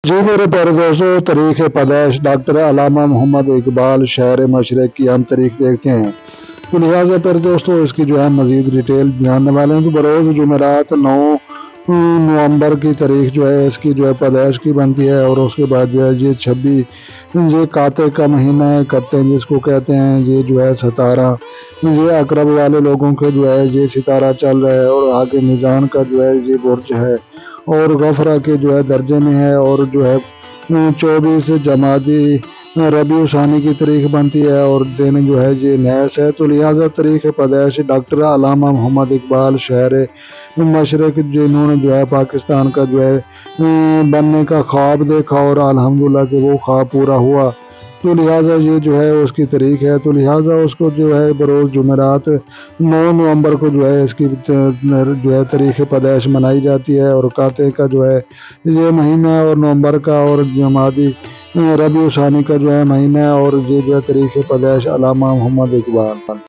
جی میرے پیارے دوستوں، تاریخ پیدائش ڈاکٹر علامہ محمد اقبال شہر مشرق کی ہم تاریخ دیکھتے ہیں، تو لہٰذا پیارے دوستوں اس کی جو ہے مزید ڈیٹیل جاننے والے ہیں۔ تو بروز جمعرات 9 نومبر کی تاریخ جو ہے اس کی جو ہے پیدائش کی بنتی ہے، اور اس کے بعد جو ہے یہ 26 یہ کاتے کا مہینہ ہے، کتے جس کو کہتے ہیں، یہ جو ہے ستارہ یہ اقرب والے لوگوں کے جو ہے یہ ستارہ چل رہا ہے، اور آگے میزان کا جو ہے یہ برج ہے، اور غفرہ کے جو ہے درجے میں ہے، اور جو ہے 24 جمادی ربیع ثانی کی تاریخ بنتی ہے، اور دن جو ہے یہ نیس ہے۔ تو لہٰذا تاریخ پیدائش ڈاکٹر علامہ محمد اقبال شہر مشرق، جنہوں نے جو ہے پاکستان کا جو ہے بننے کا خواب دیکھا، اور الحمدللہ کہ وہ خواب پورا ہوا، تو لہٰذا یہ جو ہے اس کی تاریخ ہے۔ تو لہٰذا اس کو جو ہے بروز جمعرات 9 نومبر کو جو ہے اس کی جو ہے تاریخ پیدائش منائی جاتی ہے، اور کاتے کا جو ہے یہ مہینہ، اور نومبر کا، اور جمادی ربیع ثانی کا جو ہے مہینہ، اور یہ جو ہے تاریخ پیدائش علامہ محمد اقبال۔